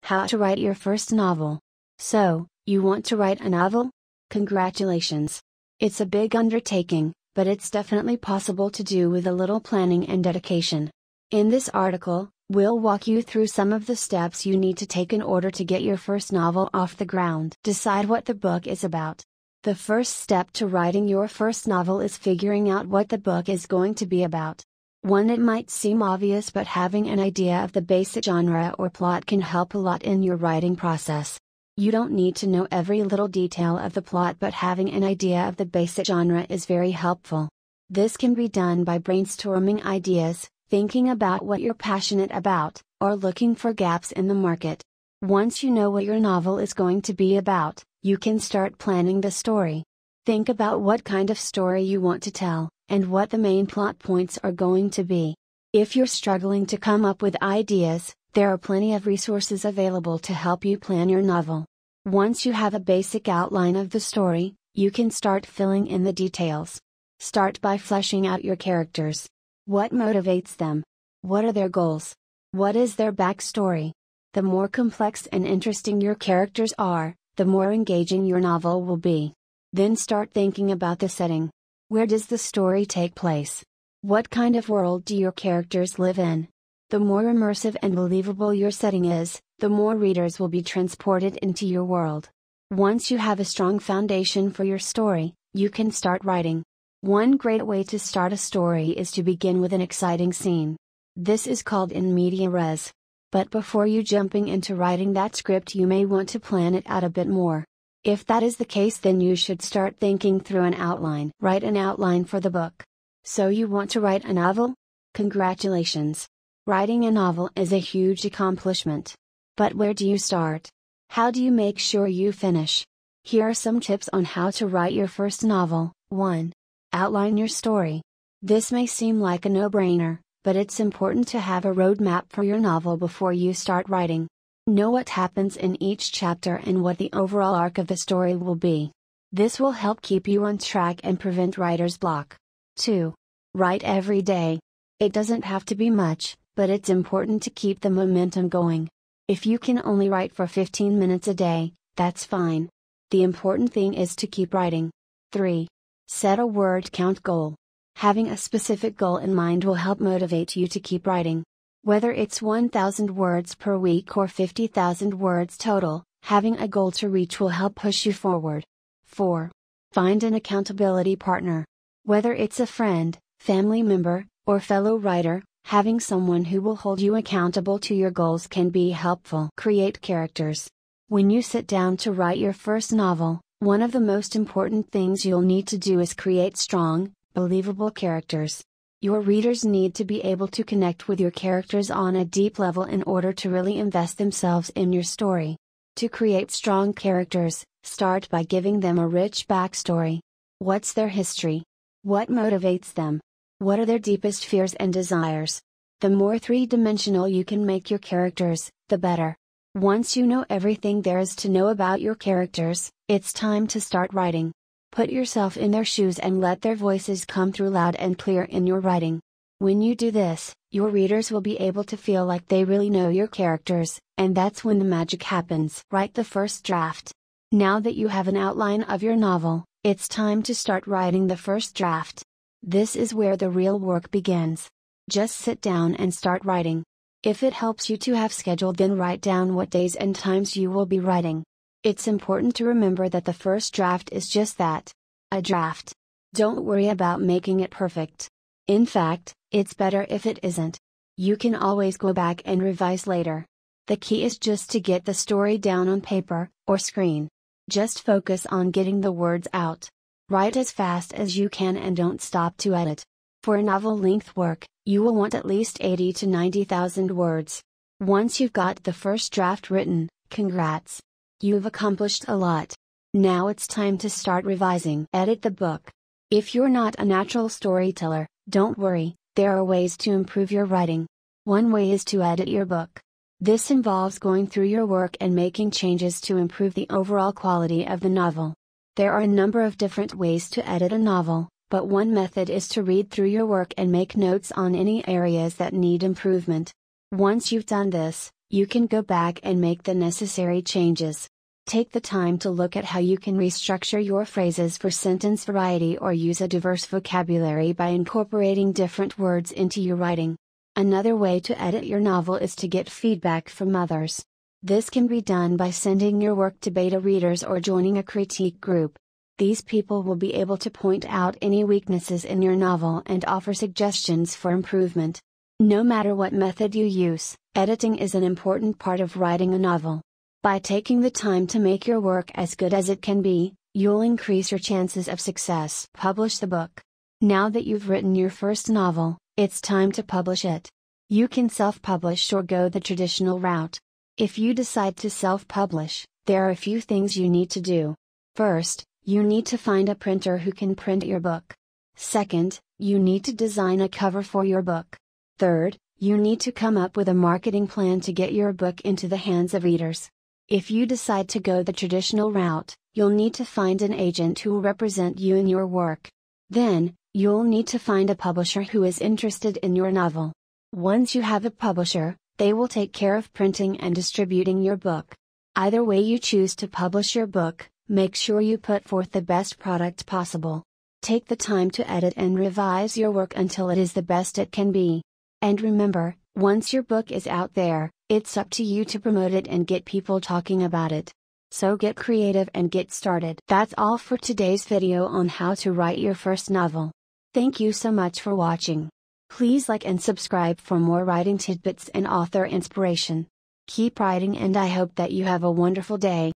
How to write your first novel. So, you want to write a novel? Congratulations! It's a big undertaking, but it's definitely possible to do with a little planning and dedication. In this article, we'll walk you through some of the steps you need to take in order to get your first novel off the ground. Decide what the book is about. The first step to writing your first novel is figuring out what the book is going to be about. It might seem obvious, but having an idea of the basic genre or plot can help a lot in your writing process. You don't need to know every little detail of the plot, but having an idea of the basic genre is very helpful. This can be done by brainstorming ideas, thinking about what you're passionate about, or looking for gaps in the market. Once you know what your novel is going to be about, you can start planning the story. Think about what kind of story you want to tell, and what the main plot points are going to be. If you're struggling to come up with ideas, there are plenty of resources available to help you plan your novel. Once you have a basic outline of the story, you can start filling in the details. Start by fleshing out your characters. What motivates them? What are their goals? What is their backstory? The more complex and interesting your characters are, the more engaging your novel will be. Then start thinking about the setting. Where does the story take place? What kind of world do your characters live in? The more immersive and believable your setting is, the more readers will be transported into your world. Once you have a strong foundation for your story, you can start writing. One great way to start a story is to begin with an exciting scene. This is called in media res. But before you jumping into writing that script, you may want to plan it out a bit more. If that is the case, then you should start thinking through an outline. Write an outline for the book. So you want to write a novel? Congratulations! Writing a novel is a huge accomplishment. But where do you start? How do you make sure you finish? Here are some tips on how to write your first novel. 1. Outline your story. This may seem like a no-brainer, but it's important to have a roadmap for your novel before you start writing. Know what happens in each chapter and what the overall arc of the story will be. This will help keep you on track and prevent writer's block. 2. Write every day. It doesn't have to be much, but it's important to keep the momentum going. If you can only write for 15 minutes a day, that's fine. The important thing is to keep writing. 3. Set a word count goal. Having a specific goal in mind will help motivate you to keep writing. Whether it's 1,000 words per week or 50,000 words total, having a goal to reach will help push you forward. 4. Find an accountability partner. Whether it's a friend, family member, or fellow writer, having someone who will hold you accountable to your goals can be helpful. Create characters. When you sit down to write your first novel, one of the most important things you'll need to do is create strong, believable characters. Your readers need to be able to connect with your characters on a deep level in order to really invest themselves in your story. To create strong characters, start by giving them a rich backstory. What's their history? What motivates them? What are their deepest fears and desires? The more three-dimensional you can make your characters, the better. Once you know everything there is to know about your characters, it's time to start writing. Put yourself in their shoes and let their voices come through loud and clear in your writing. When you do this, your readers will be able to feel like they really know your characters, and that's when the magic happens. Write the first draft. Now that you have an outline of your novel, it's time to start writing the first draft. This is where the real work begins. Just sit down and start writing. If it helps you to have schedule, then write down what days and times you will be writing. It's important to remember that the first draft is just that, a draft. Don't worry about making it perfect. In fact, it's better if it isn't. You can always go back and revise later. The key is just to get the story down on paper, or screen. Just focus on getting the words out. Write as fast as you can and don't stop to edit. For novel-length work, you will want at least 80 to 90,000 words. Once you've got the first draft written, congrats! You've accomplished a lot. Now it's time to start revising. Edit the book. If you're not a natural storyteller, don't worry, there are ways to improve your writing. One way is to edit your book. This involves going through your work and making changes to improve the overall quality of the novel. There are a number of different ways to edit a novel, but one method is to read through your work and make notes on any areas that need improvement. Once you've done this, You can go back and make the necessary changes. Take the time to look at how you can restructure your phrases for sentence variety or use a diverse vocabulary by incorporating different words into your writing. Another way to edit your novel is to get feedback from others. This can be done by sending your work to beta readers or joining a critique group. These people will be able to point out any weaknesses in your novel and offer suggestions for improvement. No matter what method you use, editing is an important part of writing a novel. By taking the time to make your work as good as it can be, you'll increase your chances of success. Publish the book. Now that you've written your first novel, it's time to publish it. You can self-publish or go the traditional route. If you decide to self-publish, there are a few things you need to do. First, you need to find a printer who can print your book. Second, you need to design a cover for your book. Third, you need to come up with a marketing plan to get your book into the hands of readers. If you decide to go the traditional route, you'll need to find an agent who will represent you in your work. Then, you'll need to find a publisher who is interested in your novel. Once you have a publisher, they will take care of printing and distributing your book. Either way you choose to publish your book, make sure you put forth the best product possible. Take the time to edit and revise your work until it is the best it can be. And remember, once your book is out there, it's up to you to promote it and get people talking about it. So get creative and get started. That's all for today's video on how to write your first novel. Thank you so much for watching. Please like and subscribe for more writing tidbits and author inspiration. Keep writing and I hope that you have a wonderful day.